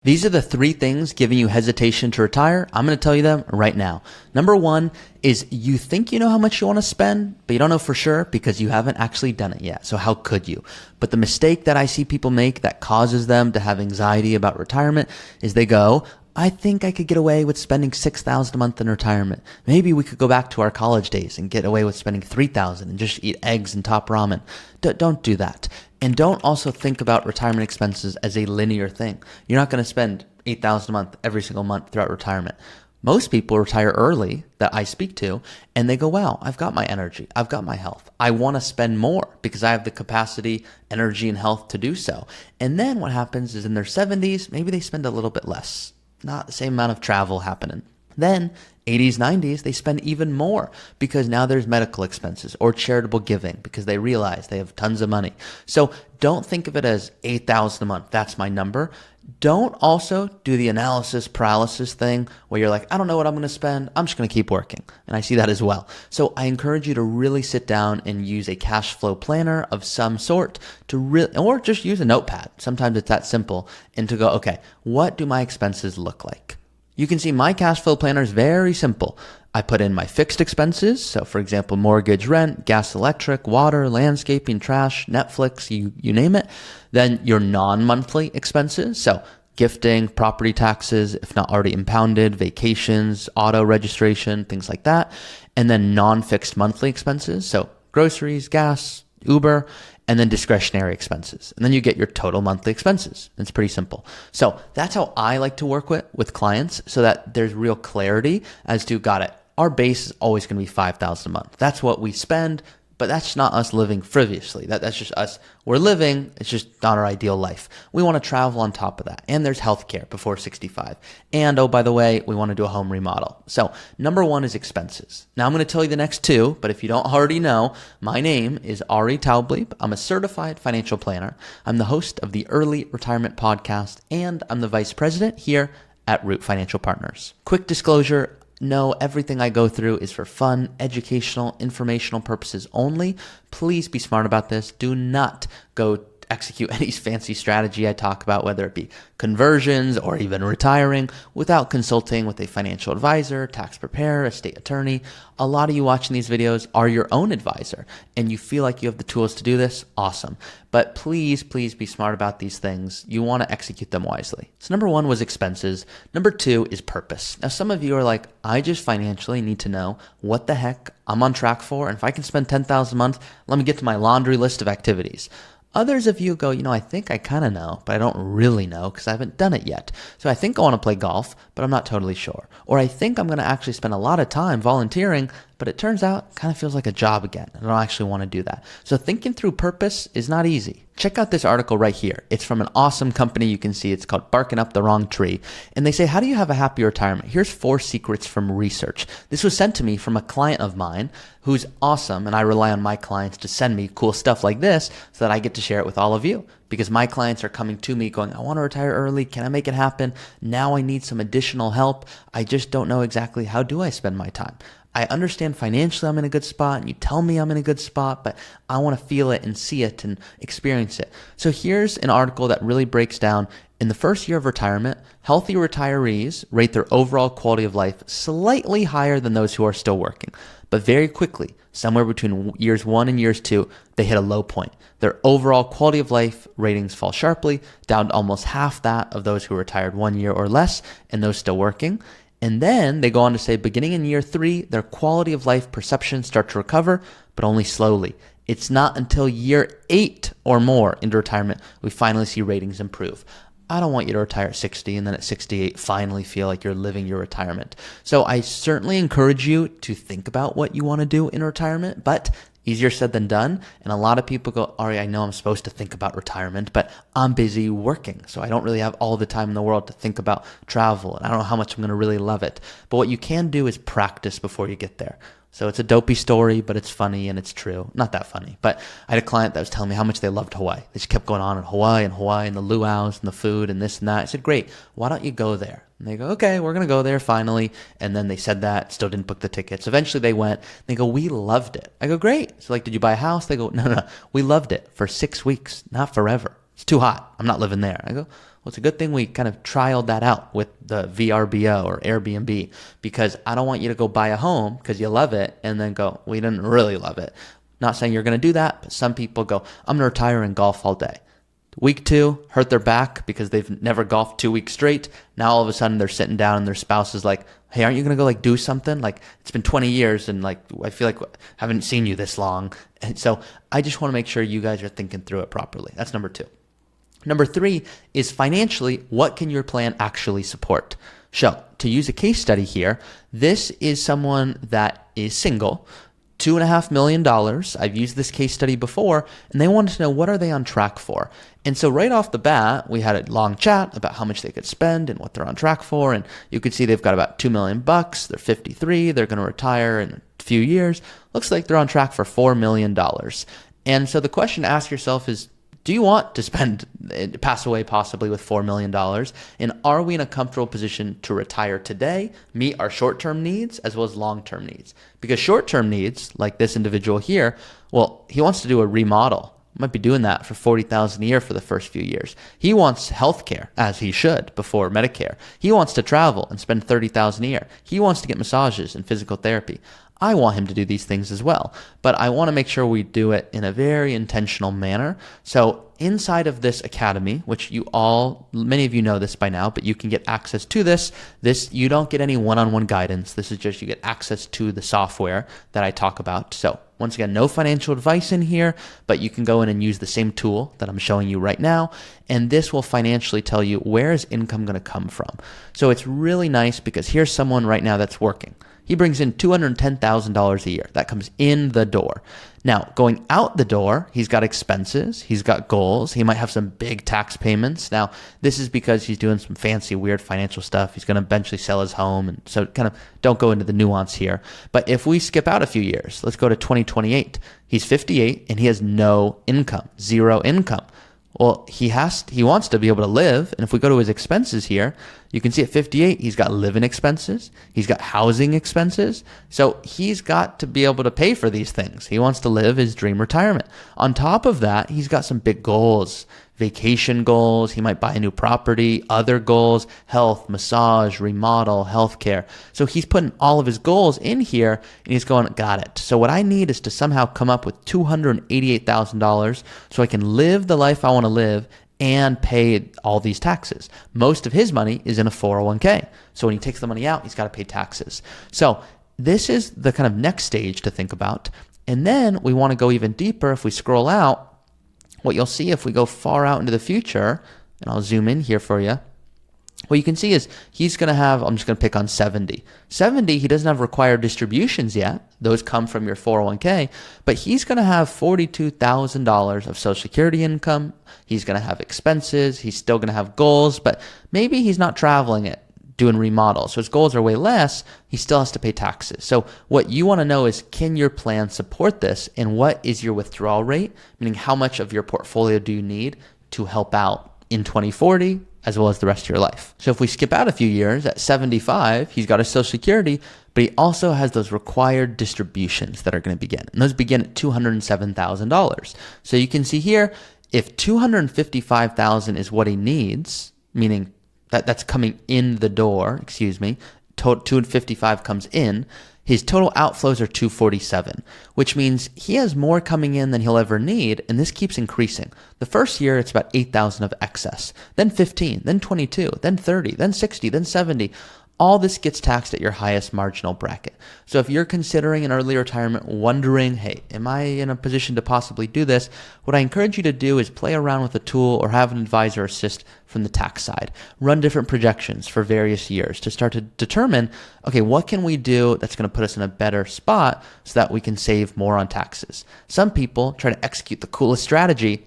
These are the three things giving you hesitation to retire. I'm going to tell you them right now. Number one is you think you know how much you want to spend, but you don't know for sure because you haven't actually done it yet. So how could you? But the mistake that I see people make that causes them to have anxiety about retirement is they go, I think I could get away with spending $6,000 a month in retirement. Maybe we could go back to our college days and get away with spending $3,000 and just eat eggs and top ramen. Don't do that. And don't also think about retirement expenses as a linear thing. You're not going to spend $8,000 a month every single month throughout retirement. Most people retire early that I speak to, and they go, wow, I've got my energy. I've got my health. I want to spend more because I have the capacity, energy, and health to do so. And then what happens is in their 70s, maybe they spend a little bit less. Not the same amount of travel happening. Then 80s, 90s, they spend even more because now there's medical expenses or charitable giving because they realize they have tons of money. So don't think of it as $8,000 a month. That's my number. Don't also do the analysis paralysis thing where you're like, I don't know what I'm going to spend. I'm just going to keep working. And I see that as well. So I encourage you to really sit down and use a cash flow planner of some sort to really, or just use a notepad. Sometimes it's that simple, and to go, okay, what do my expenses look like? You can see my cash flow planner is very simple. I put in my fixed expenses. So for example, mortgage, rent, gas, electric, water, landscaping, trash, Netflix, you name it. Then your non-monthly expenses. So gifting, property taxes, if not already impounded, vacations, auto registration, things like that. And then non-fixed monthly expenses. So groceries, gas, Uber, and then discretionary expenses. And then you get your total monthly expenses. It's pretty simple. So that's how I like to work with clients so that there's real clarity as to, got it, our base is always going to be $5,000 a month. That's what we spend, but that's not us living frivolously. That's just us. We're living. It's just not our ideal life. We want to travel on top of that. And there's healthcare before 65. And oh, by the way, we want to do a home remodel. So number one is expenses. Now I'm going to tell you the next two, but if you don't already know, my name is Ari Taublieb. I'm a certified financial planner. I'm the host of the Early Retirement Podcast, and I'm the vice president here at Root Financial Partners. Quick disclosure. No, everything I go through is for fun, educational, informational purposes only. Please be smart about this. Do not go execute any fancy strategy I talk about, whether it be conversions or even retiring, without consulting with a financial advisor, tax preparer, estate attorney. A lot of you watching these videos are your own advisor and you feel like you have the tools to do this. Awesome. But please, please be smart about these things. You want to execute them wisely. So number one was expenses. Number two is purpose. Now, some of you are like, I just financially need to know what the heck I'm on track for. And if I can spend $10,000 a month, let me get to my laundry list of activities. Others of you go, I think I kind of know, but I don't really know because I haven't done it yet. So I think I want to play golf, but I'm not totally sure. Or I think I'm going to actually spend a lot of time volunteering, but it turns out it kind of feels like a job again. I don't actually want to do that. So thinking through purpose is not easy. Check out this article right here. It's from an awesome company you can see. It's called Barking Up the Wrong Tree. And they say, how do you have a happy retirement? Here's 4 secrets from research. This was sent to me from a client of mine who's awesome. And I rely on my clients to send me cool stuff like this so that I get to share it with all of you. Because my clients are coming to me going, I want to retire early. Can I make it happen? Now I need some additional help. I just don't know exactly how do I spend my time. I understand financially I'm in a good spot and you tell me I'm in a good spot, but I want to feel it and see it and experience it. So here's an article that really breaks down in the first year of retirement, healthy retirees rate their overall quality of life slightly higher than those who are still working. But very quickly, somewhere between years 1 and years 2, they hit a low point. Their overall quality of life ratings fall sharply, down to almost half that of those who retired 1 year or less and those still working. And then they go on to say, beginning in year 3, their quality of life perceptions start to recover, but only slowly. It's not until year 8 or more into retirement we finally see ratings improve. I don't want you to retire at 60 and then at 68 finally feel like you're living your retirement. So I certainly encourage you to think about what you want to do in retirement, but easier said than done. And a lot of people go, Ari, I know I'm supposed to think about retirement, but I'm busy working. So I don't really have all the time in the world to think about travel. And I don't know how much I'm going to really love it. But what you can do is practice before you get there. So it's a dopey story, but it's funny and it's true. Not that funny, but I had a client that was telling me how much they loved Hawaii. They just kept going on in Hawaii and the luau's and the food and this and that. I said, great, why don't you go there? And they go, okay, we're going to go there finally. And then they said that, still didn't book the tickets. Eventually they went, they go, we loved it. I go, great. So like, did you buy a house? They go, no, we loved it for 6 weeks, not forever. It's too hot. I'm not living there. I go, Well, it's a good thing we kind of trialed that out with the VRBO or Airbnb, because I don't want you to go buy a home because you love it and then go, we didn't really love it. Not saying you're going to do that, but some people go, I'm going to retire and golf all day. Week 2, hurt their back because they've never golfed 2 weeks straight. Now all of a sudden they're sitting down and their spouse is like, hey, aren't you going to go like do something? Like, it's been 20 years and like, I feel like I haven't seen you this long. And so I just want to make sure you guys are thinking through it properly. That's number 2. Number 3 is financially, what can your plan actually support? So to use a case study here, this is someone that is single, $2.5 million. I've used this case study before, and they wanted to know, what are they on track for? And so right off the bat, we had a long chat about how much they could spend and what they're on track for. And you could see they've got about $2 million. They're 53. They're going to retire in a few years. Looks like they're on track for $4 million. And so the question to ask yourself is, do you want to pass away possibly with $4 million? And are we in a comfortable position to retire today, meet our short-term needs as well as long-term needs? Because short-term needs, like this individual here, well, he wants to do a remodel. Might be doing that for $40,000 a year for the first few years. He wants health care, as he should, before Medicare. He wants to travel and spend $30,000 a year. He wants to get massages and physical therapy. I want him to do these things as well, but I want to make sure we do it in a very intentional manner. So inside of this academy, which many of you know this by now, but you can get access to this. You don't get any one-on-one guidance. This is just, you get access to the software that I talk about. So once again, no financial advice in here, but you can go in and use the same tool that I'm showing you right now. And this will financially tell you, where is income going to come from? So it's really nice because here's someone right now that's working. He brings in $210,000 a year. That comes in the door. Now, going out the door, he's got expenses. He's got goals. He might have some big tax payments. Now, this is because he's doing some fancy, weird financial stuff. He's going to eventually sell his home. And so kind of don't go into the nuance here. But if we skip out a few years, let's go to 2028. He's 58 and he has no income, zero income. Well, he wants to be able to live. And if we go to his expenses here, you can see at 58, he's got living expenses. He's got housing expenses. So he's got to be able to pay for these things. He wants to live his dream retirement. On top of that, he's got some big goals, vacation goals. He might buy a new property, other goals, health, massage, remodel, healthcare. So he's putting all of his goals in here and he's going, got it. So what I need is to somehow come up with $288,000 so I can live the life I want to live and pay all these taxes. Most of his money is in a 401k. So when he takes the money out, he's got to pay taxes. So this is the kind of next stage to think about. And then we want to go even deeper. If we scroll out, what you'll see if we go far out into the future, and I'll zoom in here for you, what you can see is he's going to have, I'm just going to pick on 70. 70, he doesn't have required distributions yet. Those come from your 401k, but he's going to have $42,000 of Social Security income. He's going to have expenses. He's still going to have goals, but maybe he's not traveling it, doing remodels. So his goals are way less. He still has to pay taxes. So what you want to know is, can your plan support this? And what is your withdrawal rate? Meaning, how much of your portfolio do you need to help out in 2040 as well as the rest of your life? So if we skip out a few years, at 75, he's got his Social Security, but he also has those required distributions that are going to begin. And those begin at $207,000. So you can see here, if $255,000 is what he needs, meaning that's coming in the door, 255 comes in, his total outflows are 247, which means he has more coming in than he'll ever need, and this keeps increasing. The first year, it's about 8,000 of excess, then 15, then 22, then 30, then 60, then 70. All this gets taxed at your highest marginal bracket. So if you're considering an early retirement, wondering, hey, am I in a position to possibly do this? What I encourage you to do is play around with a tool or have an advisor assist from the tax side. Run different projections for various years to start to determine, okay, what can we do that's going to put us in a better spot so that we can save more on taxes? Some people try to execute the coolest strategy,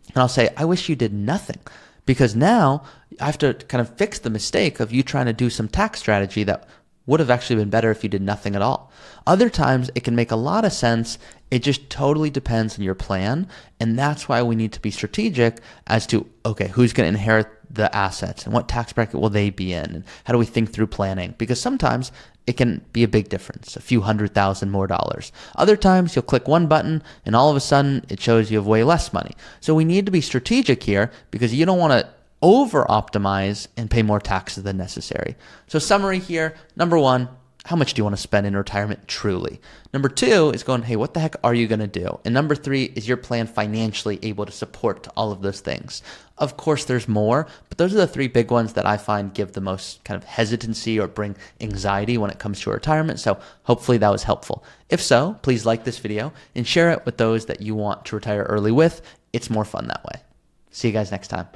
and I'll say, I wish you did nothing. Because now I have to kind of fix the mistake of you trying to do some tax strategy that would have actually been better if you did nothing at all. Other times it can make a lot of sense. It just totally depends on your plan. And that's why we need to be strategic as to, okay, who's going to inherit the assets and what tax bracket will they be in? And how do we think through planning? Because sometimes it can be a big difference, a few $100,000 more dollars. Other times you'll click one button and all of a sudden it shows you have way less money. So we need to be strategic here because you don't want to over optimize and pay more taxes than necessary. So summary here, number one, how much do you want to spend in retirement truly? Number two is going, hey, what the heck are you going to do? And number three, is your plan financially able to support all of those things? Of course, there's more, but those are the three big ones that I find give the most kind of hesitancy or bring anxiety when it comes to retirement. So hopefully that was helpful. If so, please like this video and share it with those that you want to retire early with. It's more fun that way. See you guys next time.